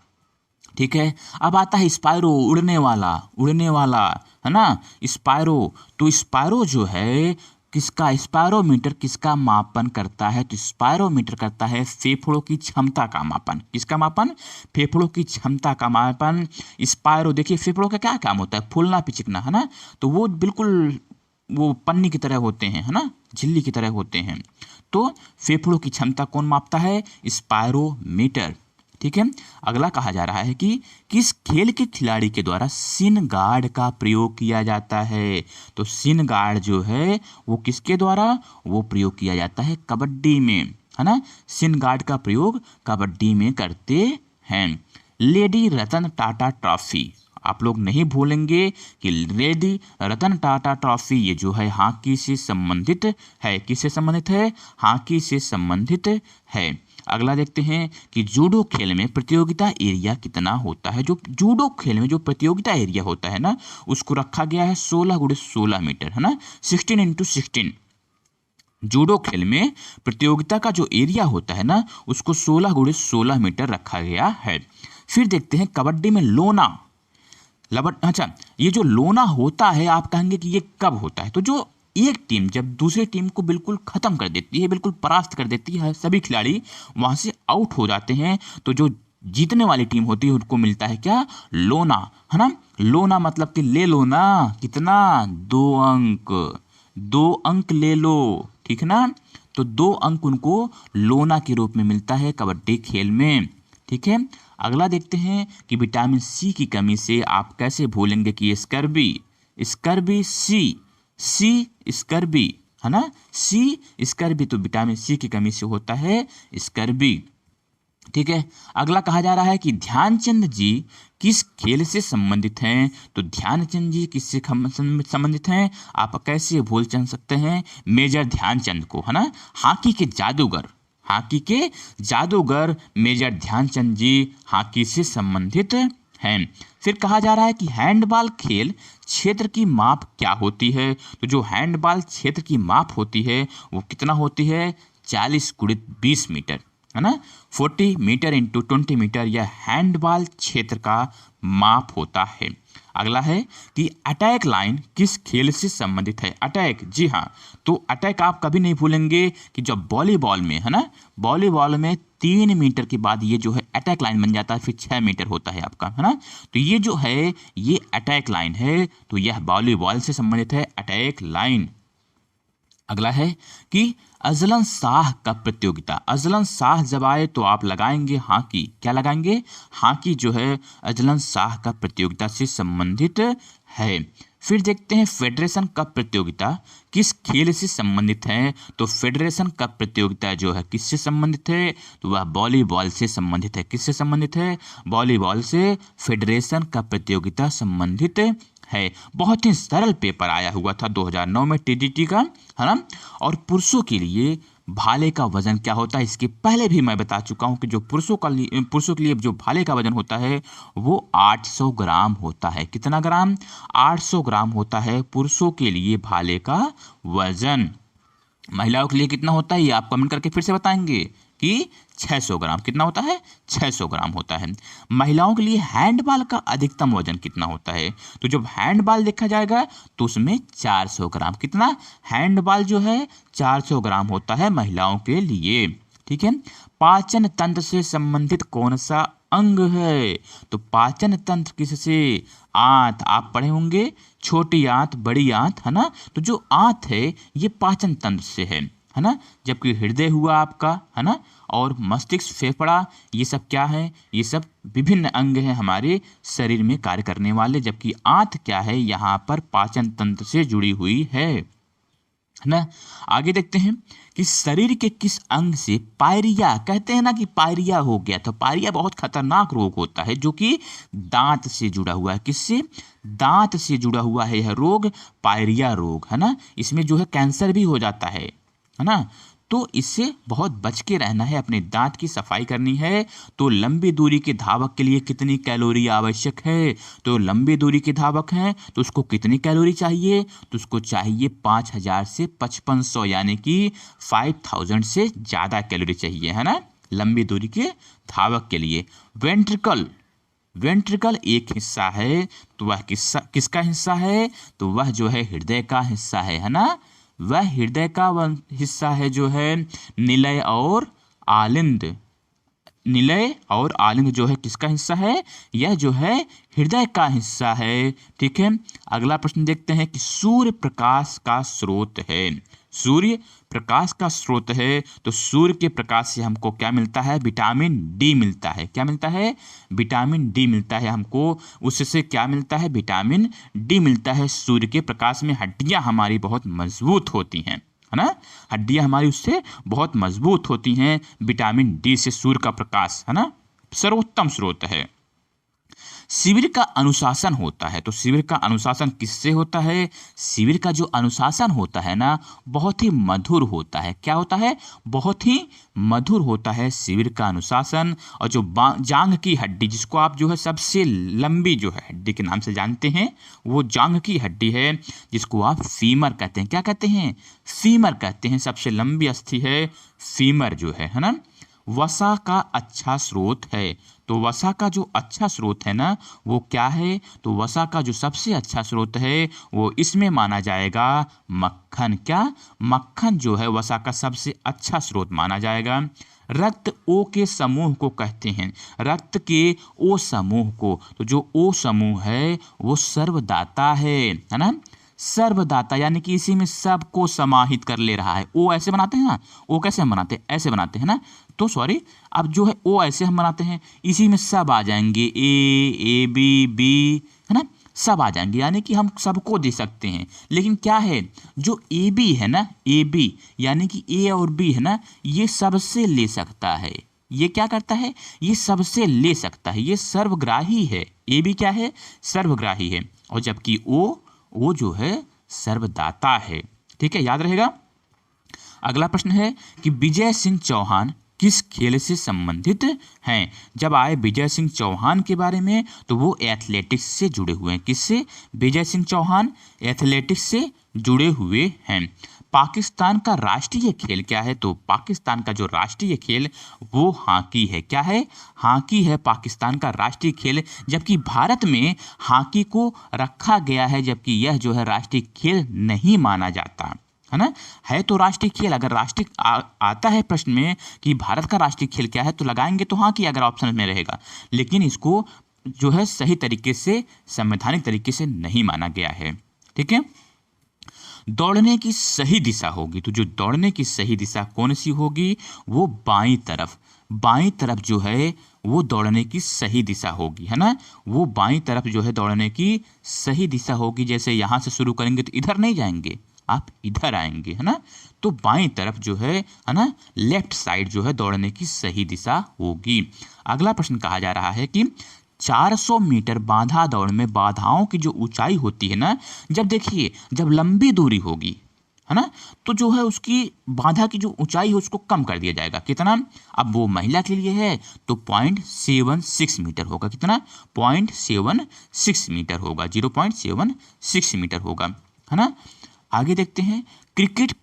ठीक है। अब आता है स्पायरो, उड़ने वाला, है ना, स्पायरो। तो स्पायरो जो है किसका, स्पायरोमीटर किसका मापन करता है। तो स्पायरोमीटर करता है फेफड़ों की क्षमता का मापन। किसका मापन, फेफड़ों की क्षमता का मापन। स्पायरो, देखिए फेफड़ों का क्या काम होता है, फूलना पिचकना, है ना। तो वो बिल्कुल वो पन्नी की तरह होते हैं, है ना, झिल्ली की तरह होते हैं। तो फेफड़ों की क्षमता कौन मापता है, स्पायरोमीटर, ठीक है। अगला कहा जा रहा है कि किस खेल के खिलाड़ी के द्वारा सिन गार्ड का प्रयोग किया जाता है। तो सिन गार्ड जो है वो किसके द्वारा, वो प्रयोग किया जाता है कबड्डी में, है ना। सिन गार्ड का प्रयोग कबड्डी में करते हैं। लेडी रतन टाटा ट्रॉफी, आप लोग नहीं भूलेंगे कि लेडी रतन टाटा ट्रॉफी ये जो है हॉकी से संबंधित है। किससे संबंधित है, हॉकी से संबंधित है। अगला देखते हैं कि जूडो खेल में प्रतियोगिता एरिया कितना होता है। जो जूडो खेल में जो प्रतियोगिता एरिया होता है ना, उसको रखा गया है 16x16 मीटर, है ना, 16x16। जूडो खेल में प्रतियोगिता का जो एरिया होता है ना, उसको 16x16 मीटर रखा गया है। फिर देखते हैं कबड्डी में लोना, अच्छा ये जो लोना होता है आप कहेंगे कि ये कब होता है। तो जो एक टीम जब दूसरी टीम को बिल्कुल खत्म कर देती है, बिल्कुल परास्त कर देती है, सभी खिलाड़ी वहां से आउट हो जाते हैं, तो जो जीतने वाली टीम होती है उनको मिलता है क्या, लोना, है ना। लोना मतलब कि ले लो ना, कितना, 2 अंक। 2 अंक ले लो, ठीक है ना। तो 2 अंक उनको लोना के रूप में मिलता है कबड्डी खेल में, ठीक है। अगला देखते हैं कि विटामिन सी की कमी से आप कैसे भूलेंगे कि स्कर्वी, स्कर्वी सी स्कर्वी, है ना, सी स्कर्वी, तो विटामिन सी की कमी से होता है स्कर्वी, ठीक है। अगला कहा जा रहा है कि ध्यानचंद जी किस खेल से संबंधित हैं, तो ध्यानचंद जी किससे संबंधित हैं, आप कैसे भूल चल सकते हैं, मेजर ध्यानचंद को, है ना, हॉकी के जादूगर, हॉकी के जादूगर मेजर ध्यानचंद जी हॉकी से संबंधित हैं। फिर कहा जा रहा है कि हैंडबॉल खेल क्षेत्र की माप क्या होती है, तो जो हैंडबॉल क्षेत्र की माप होती है वो कितना होती है, 40x20 मीटर, है ना, 40 मीटर इंटू 20 मीटर, यह हैंडबॉल क्षेत्र का माप होता है। अगला है कि अटैक लाइन किस खेल से संबंधित है, अटैक, जी हाँ, तो अटैक आप कभी नहीं भूलेंगे कि जब वॉलीबॉल में, है ना, वॉलीबॉल में 3 मीटर के बाद ये जो है अटैक लाइन बन जाता है, फिर 6 मीटर होता है आपका, है ना, तो ये जो है ये अटैक लाइन है, तो यह वॉलीबॉल से संबंधित है अटैक लाइन। अगला है कि अजलन शाह का प्रतियोगिता, अजलन शाह जब आए तो आप लगाएंगे हॉकी, क्या लगाएंगे, हॉकी जो है अजलन शाह का प्रतियोगिता से संबंधित है। फिर देखते हैं फेडरेशन कप प्रतियोगिता किस खेल से संबंधित है, तो फेडरेशन कप प्रतियोगिता जो है किससे संबंधित है, तो वह वॉलीबॉल से संबंधित है, किससे संबंधित है, वॉलीबॉल से फेडरेशन कप प्रतियोगिता संबंधित है। बहुत ही सरल पेपर आया हुआ था 2009 में टीडीटी का, है ना। और पुरुषों के लिए भाले का वजन क्या होता है, इसके पहले भी मैं बता चुका हूं कि जो पुरुषों के लिए जो भाले का वजन होता है वो 800 ग्राम होता है, कितना ग्राम, 800 ग्राम होता है पुरुषों के लिए भाले का वजन। महिलाओं के लिए कितना होता है ये आप कमेंट करके फिर से बताएंगे कि 600 ग्राम, कितना होता है, 600 ग्राम होता है। महिलाओं के लिए हैंडबॉल का अधिकतम वजन कितना होता है, तो जब हैंडबॉल देखा जाएगा तो उसमें 400 ग्राम, कितना, हैंडबॉल जो है 400 ग्राम होता है महिलाओं के लिए, ठीक है। पाचन तंत्र से संबंधित कौन सा अंग है, तो पाचन तंत्र किससे, आंत, आप पढ़े होंगे छोटी आंत बड़ी आंत, है ना, तो जो आंत है ये पाचन तंत्र से है ना, जबकि हृदय हुआ आपका, है ना, और मस्तिष्क, फेफड़ा, ये सब क्या है, ये सब विभिन्न अंग हैं हमारे शरीर में कार्य करने वाले, जबकि आंत क्या है, यहाँ पर पाचन तंत्र से जुड़ी हुई है ना। आगे देखते हैं कि शरीर के किस अंग से पायरिया, कहते हैं ना कि पायरिया हो गया, तो पायरिया बहुत खतरनाक रोग होता है जो कि दांत से जुड़ा हुआ है, किससे, दांत से जुड़ा हुआ है यह रोग, पायरिया रोग, है ना, इसमें जो है कैंसर भी हो जाता है ना, तो इससे बहुत बच के रहना है, अपने दांत की सफाई करनी है। तो लंबी दूरी के धावक के लिए कितनी कैलोरी आवश्यक है, तो लंबी दूरी के धावक हैं तो उसको कितनी कैलोरी चाहिए, तो उसको चाहिए 5000 से 5500, यानी कि 5000 से ज़्यादा कैलोरी चाहिए, है ना, लंबी दूरी के धावक के लिए। वेंट्रिकल, वेंट्रिकल एक हिस्सा है, तो वह किसका हिस्सा है, तो वह जो है हृदय का हिस्सा है ना, वह हृदय का हिस्सा है जो है निलय और आलिंद, निलय और आलिंद जो है किसका हिस्सा है, यह जो है हृदय का हिस्सा है, ठीक है। अगला प्रश्न देखते हैं कि सूर्य प्रकाश का स्रोत है, सूर्य प्रकाश का स्रोत है, तो सूर्य के प्रकाश से हमको क्या मिलता है, विटामिन डी मिलता है, क्या मिलता है, विटामिन डी मिलता है हमको, उससे क्या मिलता है, विटामिन डी मिलता है सूर्य के प्रकाश में। हड्डियां हमारी बहुत मजबूत होती हैं, है ना, हड्डियां हमारी उससे बहुत मजबूत होती हैं, विटामिन डी से सूर्य का प्रकाश, है ना, सर्वोत्तम स्रोत है। शिविर का अनुशासन होता है, तो शिविर का अनुशासन किससे होता है, शिविर का जो अनुशासन होता है ना बहुत ही मधुर होता है, क्या होता है, बहुत ही मधुर होता है शिविर का अनुशासन। और जो जांघ की हड्डी, जिसको आप जो है सबसे लंबी जो है हड्डी के नाम से जानते हैं, वो जांघ की हड्डी है, जिसको आप फीमर कहते हैं, क्या कहते हैं, फीमर कहते हैं, सबसे लंबी अस्थि है फीमर जो है ना। वसा का अच्छा स्रोत है, तो वसा का जो अच्छा स्रोत है ना वो क्या है, तो वसा का जो सबसे अच्छा स्रोत है वो इसमें माना जाएगा मक्खन, क्या, मक्खन जो है वसा का सबसे अच्छा स्रोत माना जाएगा। रक्त ओ के समूह को कहते हैं, रक्त के ओ समूह को, तो जो ओ समूह है वो सर्वदाता है ना, सर्वदाता, यानी कि इसी में सबको समाहित कर ले रहा है। ओ ऐसे बनाते हैं ना, ओ कैसे हम बनाते हैं, ऐसे बनाते हैं ना, तो सॉरी, अब जो है ओ ऐसे हम बनाते हैं, इसी में सब आ जाएंगे, ए बी बी, है ना, सब आ जाएंगे, यानी कि हम सबको दे सकते हैं। लेकिन क्या है, जो ए बी है ना, ए बी यानी कि ए और बी है ना, ये सबसे ले सकता है। ये क्या करता है, ये सबसे ले सकता है, ये सर्वग्राही है। ए बी क्या है, सर्वग्राही है, और जबकि ओ जो है सर्वदाता है। ठीक है, याद रहेगा। अगला प्रश्न है कि विजय सिंह चौहान किस खेल से संबंधित हैं। जब आए विजय सिंह चौहान के बारे में तो वो एथलेटिक्स से जुड़े हुए हैं। किससे, विजय सिंह चौहान एथलेटिक्स से जुड़े हुए हैं। पाकिस्तान का राष्ट्रीय खेल क्या है, तो पाकिस्तान का जो राष्ट्रीय खेल वो हॉकी है। क्या है, हॉकी है पाकिस्तान का राष्ट्रीय खेल, जबकि भारत में हॉकी को रखा गया है, जबकि यह जो है राष्ट्रीय खेल नहीं माना जाता है ना। है तो राष्ट्रीय खेल, अगर राष्ट्रीय आता है प्रश्न में कि भारत का राष्ट्रीय खेल क्या है तो लगाएंगे तो हॉकी अगर ऑप्शन में रहेगा, लेकिन इसको जो है सही तरीके से, संवैधानिक तरीके से नहीं माना गया है। ठीक है, दौड़ने की सही दिशा होगी, तो जो दौड़ने की सही दिशा कौन सी होगी, वो बाईं तरफ। बाईं तरफ जो है वो दौड़ने की सही दिशा होगी, है ना, वो बाईं तरफ जो है दौड़ने की सही दिशा होगी। जैसे यहाँ से शुरू करेंगे तो इधर नहीं जाएंगे, आप इधर आएंगे, है ना, तो बाईं तरफ जो है ना, लेफ्ट साइड जो है दौड़ने की सही दिशा होगी। अगला प्रश्न कहा जा रहा है कि 400 मीटर बाधा दौड़ में बाधाओं की जो ऊंचाई होती है ना, जब देखिए जब लंबी दूरी होगी, है ना, तो जो है उसकी बाधा की जो ऊंचाई है उसको कम कर दिया जाएगा। कितना, अब वो महिला के लिए है तो 0.76 मीटर होगा। कितना, 0.76 मीटर होगा, 0.76 मीटर होगा, है ना। आगे देखते हैं, क्रिकेट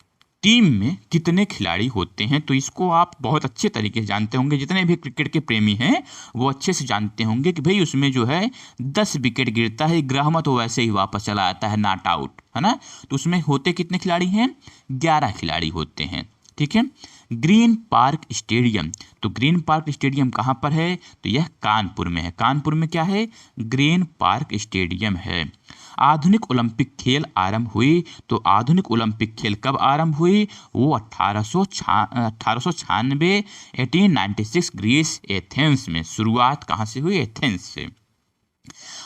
टीम में कितने खिलाड़ी होते हैं, तो इसको आप बहुत अच्छे तरीके से जानते होंगे। जितने भी क्रिकेट के प्रेमी हैं वो अच्छे से जानते होंगे कि भाई उसमें जो है 10 विकेट गिरता है, ग्राहम तो वैसे ही वापस चला आता है, नॉट आउट, है ना। तो उसमें होते कितने खिलाड़ी हैं, 11 खिलाड़ी होते हैं। ठीक है, ग्रीन पार्क स्टेडियम, तो ग्रीन पार्क स्टेडियम कहाँ पर है, तो यह कानपुर में है। कानपुर में क्या है, ग्रीन पार्क स्टेडियम है। आधुनिक ओलंपिक खेल आरंभ हुई, तो आधुनिक ओलंपिक खेल कब आरंभ हुई, वो 1896 1896 ग्रीस एथेंस में। शुरुआत कहाँ से हुई, एथेंस से।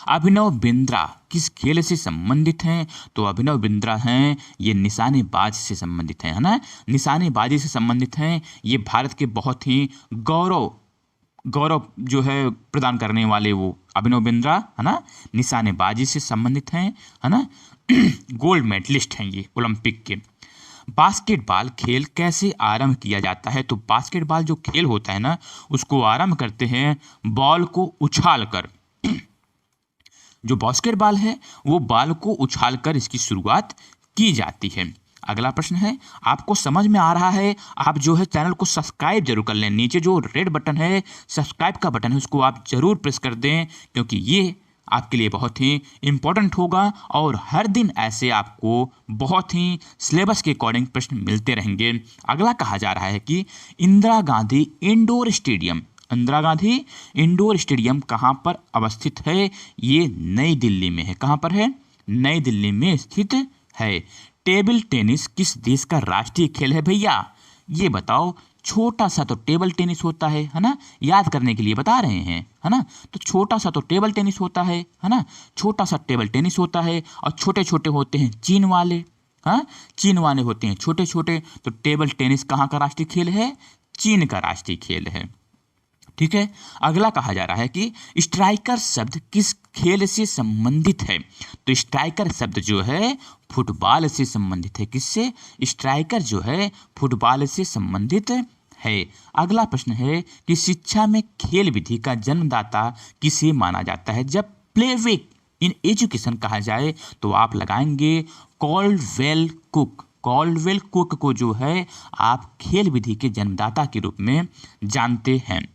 अभिनव बिंद्रा किस खेल से संबंधित हैं, तो अभिनव बिंद्रा हैं ये निशानेबाज से संबंधित हैं, है ना, निशानेबाजी से संबंधित हैं। ये भारत के बहुत ही गौरव जो है प्रदान करने वाले वो अभिनव बिंद्रा, है ना, निशानेबाजी से संबंधित हैं, है ना। गोल्ड मेडलिस्ट हैं ये ओलंपिक के। बास्केटबॉल खेल कैसे आरंभ किया जाता है, तो बास्केटबॉल जो खेल होता है ना उसको आरंभ करते हैं बॉल को उछाल कर। जो बास्केटबॉल है वो बॉल को उछालकर इसकी शुरुआत की जाती है। अगला प्रश्न है, आपको समझ में आ रहा है, आप जो है चैनल को सब्सक्राइब जरूर कर लें। नीचे जो रेड बटन है, सब्सक्राइब का बटन है, उसको आप जरूर प्रेस कर दें, क्योंकि ये आपके लिए बहुत ही इम्पोर्टेंट होगा और हर दिन ऐसे आपको बहुत ही सिलेबस के अकॉर्डिंग प्रश्न मिलते रहेंगे। अगला कहा जा रहा है कि Indira Gandhi indoor stadium, Indira Gandhi indoor stadium कहाँ पर अवस्थित है, ये नई दिल्ली में है। कहाँ पर है, नई दिल्ली में स्थित है। टेबल टेनिस किस देश का राष्ट्रीय खेल है भैया, ये बताओ। छोटा सा तो टेबल टेनिस होता है ना, याद करने के लिए बता रहे हैं, है ना, तो छोटा सा तो टेबल टेनिस होता है ना, छोटा सा टेबल टेनिस होता है, और छोटे छोटे होते हैं चीन वाले, हाँ, चीन वाले होते हैं छोटे छोटे। तो टेबल टेनिस कहाँ का राष्ट्रीय खेल है, चीन का राष्ट्रीय खेल है। ठीक है, अगला कहा जा रहा है कि स्ट्राइकर शब्द किस खेल से संबंधित है, तो स्ट्राइकर शब्द जो है फुटबॉल से संबंधित है। किससे, स्ट्राइकर जो है फुटबॉल से संबंधित है। अगला प्रश्न है कि शिक्षा में खेल विधि का जन्मदाता किसे माना जाता है। जब प्लेवेक इन एजुकेशन कहा जाए तो आप लगाएंगे कॉल्डवेल कुक। कॉल्डवेल कुक को जो है आप खेल विधि के जन्मदाता के रूप में जानते हैं।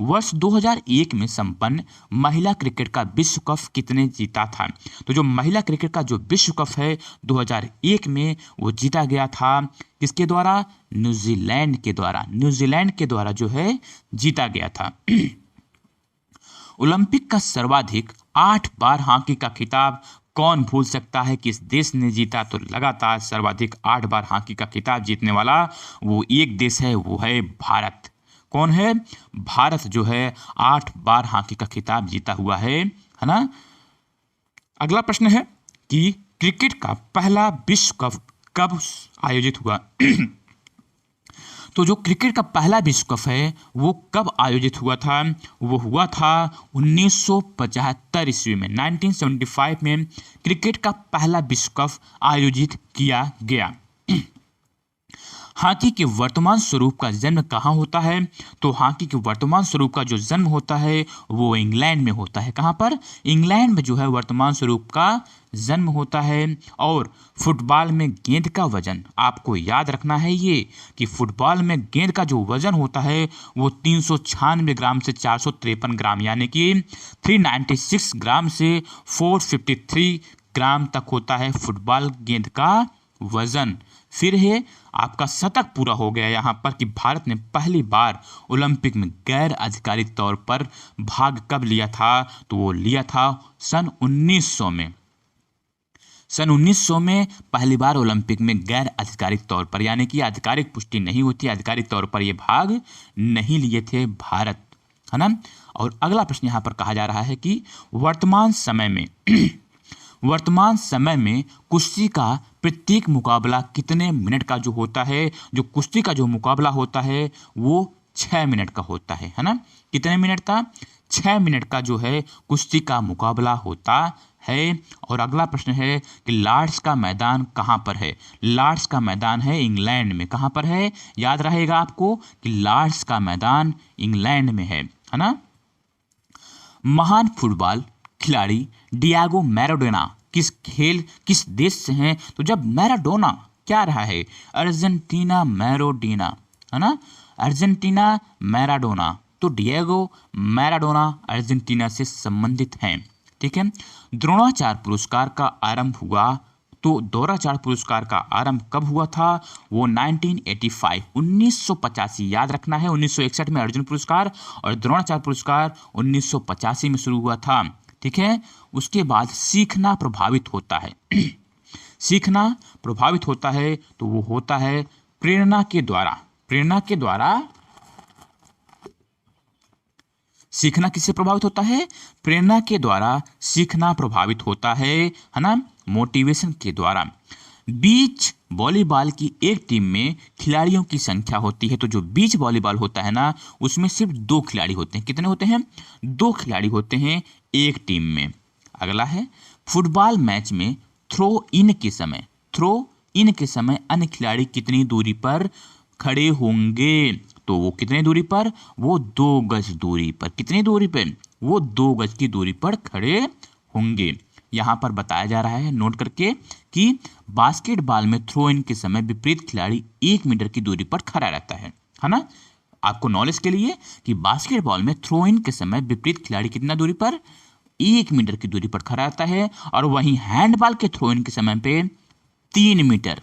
वर्ष 2001 में संपन्न महिला क्रिकेट का विश्व कप कितने जीता था, तो जो महिला क्रिकेट का जो विश्व कप है 2001 में वो जीता गया था किसके द्वारा, न्यूजीलैंड के द्वारा। न्यूजीलैंड के द्वारा जो है जीता गया था। ओलंपिक का सर्वाधिक 8 बार हॉकी का खिताब कौन भूल सकता है कि इस देश ने जीता तो लगातार सर्वाधिक 8 बार हॉकी का खिताब जीतने वाला वो एक देश है, वो है भारत। कौन है? भारत जो है 8 बार हॉकी का खिताब जीता हुआ है ना। अगला प्रश्न है कि क्रिकेट का पहला विश्व कप कब आयोजित हुआ? तो जो क्रिकेट का पहला विश्व कप है वो कब आयोजित हुआ था? वो हुआ था 1975 ईस्वी में। 1975 में क्रिकेट का पहला विश्व कप आयोजित किया गया। हॉकी के वर्तमान स्वरूप का जन्म कहाँ होता है? तो हॉकी के वर्तमान स्वरूप का जो जन्म होता है वो इंग्लैंड में होता है। कहाँ पर? इंग्लैंड में जो है वर्तमान स्वरूप का जन्म होता है। और फुटबॉल में गेंद का वजन, आपको याद रखना है ये कि फुटबॉल में गेंद का जो वजन होता है वो 396 ग्राम से 453 ग्राम, यानी कि 396 ग्राम से 453 ग्राम तक होता है फुटबॉल गेंद का वजन। फिर है आपका शतक पूरा हो गया यहाँ पर कि भारत ने पहली बार ओलंपिक में गैर आधिकारिक तौर पर भाग कब लिया था? तो वो लिया था सन 1900 में। सन 1900 में पहली बार ओलंपिक में गैर आधिकारिक तौर पर, यानी कि आधिकारिक पुष्टि नहीं होती, आधिकारिक तौर पर ये भाग नहीं लिए थे भारत, है ना। और अगला प्रश्न यहाँ पर कहा जा रहा है कि वर्तमान समय में कुश्ती का प्रत्येक मुकाबला कितने मिनट का जो होता है? जो कुश्ती का जो मुकाबला होता है वो 6 मिनट का होता है ना। कितने मिनट का? 6 मिनट का जो है कुश्ती का मुकाबला होता है। और अगला प्रश्न है कि लॉर्ड्स का मैदान कहाँ पर है? लॉर्ड्स का मैदान है इंग्लैंड में। कहाँ पर है? याद रहेगा आपको कि लॉर्ड्स का मैदान इंग्लैंड में है ना। महान फुटबॉल खिलाड़ी डियागो मैराडोना किस देश से हैं? तो जब मैराडोना क्या रहा है? अर्जेंटीना मैराडोना, है ना। अर्जेंटीना मैराडोना, तो डिएगो मैराडोना अर्जेंटीना से संबंधित हैं। ठीक है। द्रोणाचार्य पुरस्कार का आरंभ हुआ, तो द्रोणाचार्य पुरस्कार का आरंभ कब हुआ था? वो 1985 1985 याद रखना है। 1961 में अर्जुन पुरस्कार और द्रोणाचार्य पुरस्कार 1985 में शुरू हुआ था। ठीक है। उसके बाद सीखना प्रभावित होता है सीखना प्रभावित होता है तो वो होता है प्रेरणा के द्वारा। सीखना किससे प्रभावित होता है? प्रेरणा के द्वारा सीखना प्रभावित होता है ना, मोटिवेशन के द्वारा। बीच वॉलीबॉल की एक टीम में खिलाड़ियों की संख्या होती है, तो जो बीच वॉलीबॉल होता है ना उसमें सिर्फ 2 खिलाड़ी होते हैं। कितने होते हैं? 2 खिलाड़ी होते हैं एक टीम में। अगला है फुटबॉल मैच में थ्रो इन के समय अन्य खिलाड़ी कितनी दूरी पर खड़े होंगे? तो वो कितनी दूरी पर? वो 2 गज दूरी पर। कितनी दूरी पे? वो 2 गज की दूरी पर खड़े होंगे। यहाँ पर बताया जा रहा है नोट करके कि बास्केटबॉल में थ्रो इन के समय विपरीत खिलाड़ी 1 मीटर की दूरी पर खड़ा रहता है ना। आपको नॉलेज के लिए कि बास्केटबॉल में थ्रो इन के समय विपरीत खिलाड़ी कितना दूरी पर? 1 मीटर की दूरी पर खड़ा रहता है। और वहीं हैंडबॉल के थ्रो इन के समय पे 3 मीटर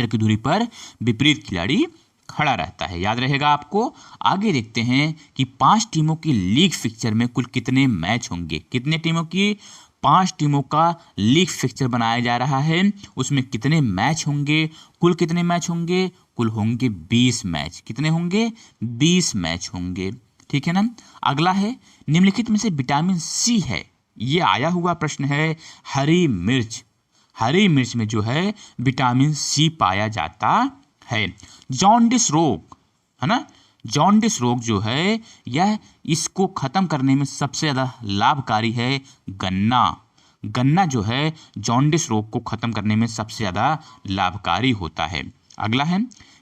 की दूरी पर विपरीत खिलाड़ी खड़ा रहता है। याद रहेगा आपको। आगे देखते हैं कि 5 टीमों की लीग फिक्चर में कुल कितने मैच होंगे? कितने टीमों की? 5 टीमों का लीग फिक्चर बनाया जा रहा है। उसमें कितने मैच होंगे? कुल कितने मैच होंगे? कुल होंगे 20 मैच। कितने होंगे? 20 मैच होंगे। ठीक है ना। अगला है निम्नलिखित में से विटामिन सी है, ये आया हुआ प्रश्न है। हरी मिर्च में जो है विटामिन सी पाया जाता है। जॉन्डिस रोग, है ना। जॉन्डिस रोग जो है यह इसको खत्म करने में सबसे ज्यादा लाभकारी है गन्ना जो है जॉन्डिस रोग को खत्म करने में सबसे ज्यादा लाभकारी होता है। अगला है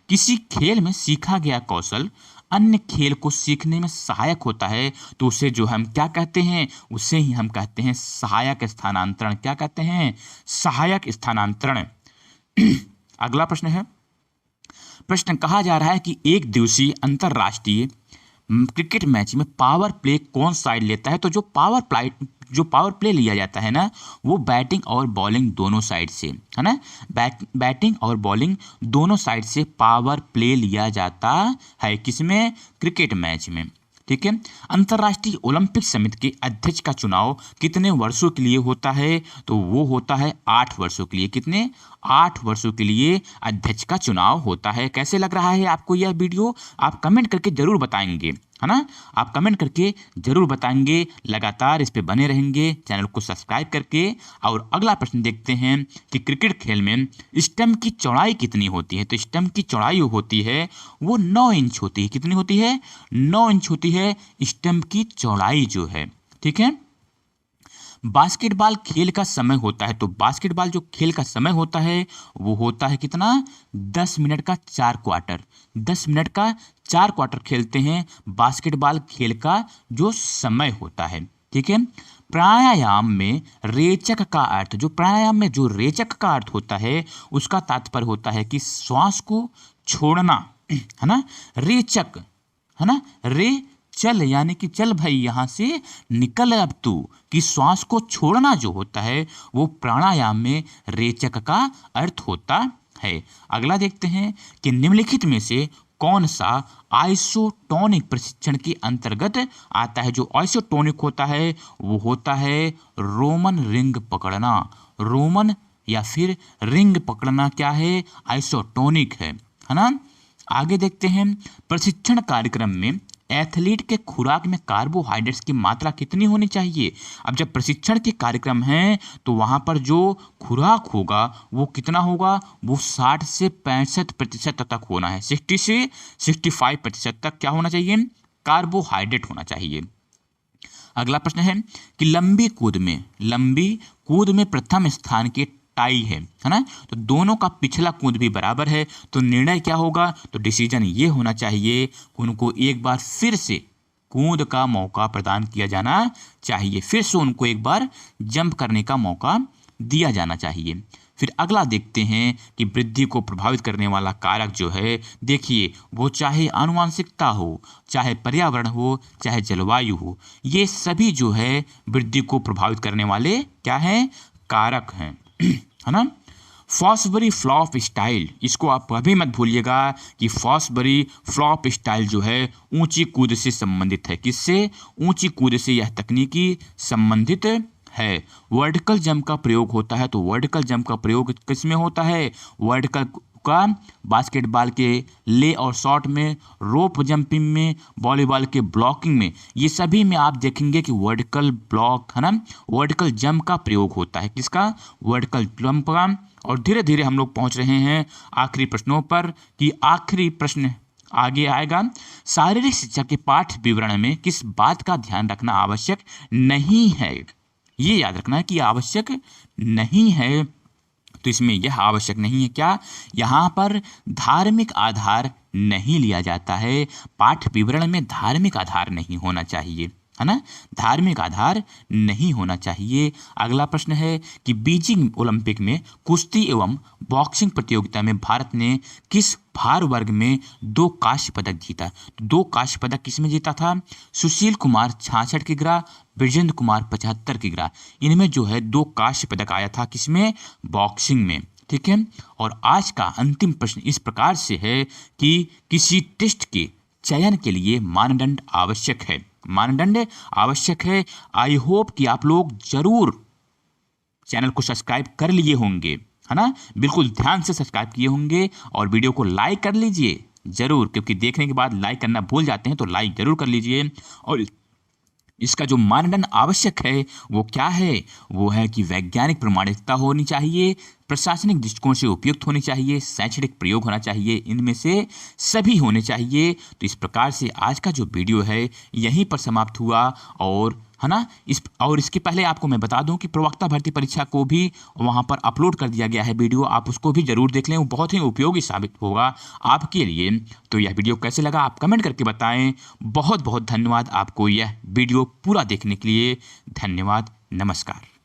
किसी खेल में सीखा गया कौशल अन्य खेल को सीखने में सहायक होता है, तो उसे जो हम क्या कहते हैं? उसे ही हम कहते हैं सहायक स्थानांतरण। क्या कहते हैं? सहायक स्थानांतरण। अगला प्रश्न कहा जा रहा है कि एक दिवसीय अंतरराष्ट्रीय क्रिकेट मैच में पावर प्ले कौन साइड लेता है? तो जो पावर प्ले लिया जाता है ना वो बैटिंग और बॉलिंग दोनों साइड से, है ना। बैटिंग और बॉलिंग दोनों साइड से पावर प्ले लिया जाता है। किसमें? क्रिकेट मैच में। ठीक है। अंतर्राष्ट्रीय ओलंपिक समिति के अध्यक्ष का चुनाव कितने वर्षों के लिए होता है? तो वो होता है 8 वर्षों के लिए। कितने? 8 वर्षों के लिए अध्यक्ष का चुनाव होता है। कैसे लग रहा है आपको यह वीडियो? आप कमेंट करके जरूर बताएंगे, है ना। आप कमेंट करके जरूर बताएंगे। लगातार इस पे बने रहेंगे चैनल को सब्सक्राइब करके। और अगला प्रश्न देखते हैं कि क्रिकेट खेल में स्टंप की चौड़ाई कितनी होती है? तो स्टंप की चौड़ाई होती है वो 9 इंच होती है। कितनी होती है? 9 इंच होती है स्टंप की चौड़ाई जो है, ठीक है। बास्केटबॉल खेल का समय होता है, तो बास्केटबॉल जो खेल का समय होता है वो होता है कितना? 10 मिनट का 4 क्वार्टर। 10 मिनट का 4 क्वार्टर खेलते हैं बास्केटबॉल खेल का जो समय होता है, ठीक है। प्राणायाम में रेचक का अर्थ, जो प्राणायाम में जो रेचक का अर्थ होता है उसका तात्पर्य होता है कि श्वास को छोड़ना, है ना। रेचक, है ना। रे चल यानी कि चल भाई यहाँ से निकल अब तू, कि श्वास को छोड़ना जो होता है वो प्राणायाम में रेचक का अर्थ होता है। अगला देखते हैं कि निम्नलिखित में से कौन सा आइसोटोनिक प्रशिक्षण के अंतर्गत आता है? जो आइसोटोनिक होता है वो होता है रोमन रिंग पकड़ना। रोमन या फिर रिंग पकड़ना क्या है? आइसोटोनिक है ना। आगे देखते हैं प्रशिक्षण कार्यक्रम में एथलीट के खुराक में कार्बोहाइड्रेट्स की मात्रा कितनी होनी चाहिए? अब जब प्रशिक्षण के कार्यक्रम हैं तो वहाँ पर जो खुराक होगा वो कितना होगा? वो 60 से 65% तक होना है। 60 से 65% तक क्या होना चाहिए? कार्बोहाइड्रेट होना चाहिए। अगला प्रश्न है कि लंबी कूद में प्रथम स्थान के टाई है ना। तो दोनों का पिछला कूद भी बराबर है, तो निर्णय क्या होगा? तो डिसीजन ये होना चाहिए कि उनको एक बार फिर से कूद का मौका प्रदान किया जाना चाहिए। फिर से उनको एक बार जंप करने का मौका दिया जाना चाहिए। फिर अगला देखते हैं कि वृद्धि को प्रभावित करने वाला कारक जो है, देखिए वो चाहे आनुवांशिकता हो, चाहे पर्यावरण हो, चाहे जलवायु हो, ये सभी जो है वृद्धि को प्रभावित करने वाले क्या हैं? कारक हैं, है ना। फॉसबरी फ्लॉप स्टाइल, इसको आप कभी मत भूलिएगा कि फॉसबरी फ्लॉप स्टाइल जो है ऊंची कूद से संबंधित है। किससे? ऊंची कूद से यह तकनीकी संबंधित है। वर्टिकल जंप का प्रयोग होता है, तो वर्टिकल जंप का प्रयोग किस में होता है? वर्टिकल का बास्केटबॉल के ले और शॉट में, रोप जंपिंग में, वॉलीबॉल के ब्लॉकिंग में, ये सभी में आप देखेंगे कि वर्टिकल ब्लॉक, है ना, वर्टिकल जंप का प्रयोग होता है। किसका? वर्टिकल जंप का। और धीरे धीरे हम लोग पहुंच रहे हैं आखिरी प्रश्नों पर, कि आखिरी प्रश्न आगे आएगा। शारीरिक शिक्षा के पाठ विवरण में किस बात का ध्यान रखना आवश्यक नहीं है? ये याद रखना है कि आवश्यक नहीं है, तो इसमें यह आवश्यक नहीं है क्या? यहाँ पर धार्मिक आधार नहीं लिया जाता है। पाठ विवरण में धार्मिक आधार नहीं होना चाहिए, है ना। धार्मिक आधार नहीं होना चाहिए। अगला प्रश्न है कि बीजिंग ओलंपिक में कुश्ती एवं बॉक्सिंग प्रतियोगिता में भारत ने किस भार वर्ग में 2 कांस्य पदक जीता? 2 कांस्य पदक किस में जीता था? सुशील कुमार 66 किग्रा, ब्रजेंद्र कुमार 75 किग्रा, इनमें जो है 2 कांस्य पदक आया था। किसमें? बॉक्सिंग में, ठीक है। और आज का अंतिम प्रश्न इस प्रकार से है कि किसी टेस्ट के चयन के लिए मानदंड आवश्यक है। मानदंड आवश्यक है। आई होप कि आप लोग जरूर चैनल को सब्सक्राइब कर लिए होंगे, है ना। बिल्कुल ध्यान से सब्सक्राइब किए होंगे और वीडियो को लाइक कर लीजिए जरूर, क्योंकि देखने के बाद लाइक करना भूल जाते हैं, तो लाइक जरूर कर लीजिए। और इसका जो मानदंड आवश्यक है वो क्या है? वो है कि वैज्ञानिक प्रमाणिकता होनी चाहिए, प्रशासनिक दृष्टिकोण से उपयुक्त होनी चाहिए, शैक्षणिक प्रयोग होना चाहिए, इनमें से सभी होने चाहिए। तो इस प्रकार से आज का जो वीडियो है यहीं पर समाप्त हुआ। और है ना, इसके पहले आपको मैं बता दूं कि प्रवक्ता भर्ती परीक्षा को भी वहां पर अपलोड कर दिया गया है वीडियो, आप उसको भी जरूर देख लें, वो बहुत ही उपयोगी साबित होगा आपके लिए। तो यह वीडियो कैसे लगा आप कमेंट करके बताएं। बहुत बहुत धन्यवाद आपको यह वीडियो पूरा देखने के लिए। धन्यवाद, नमस्कार।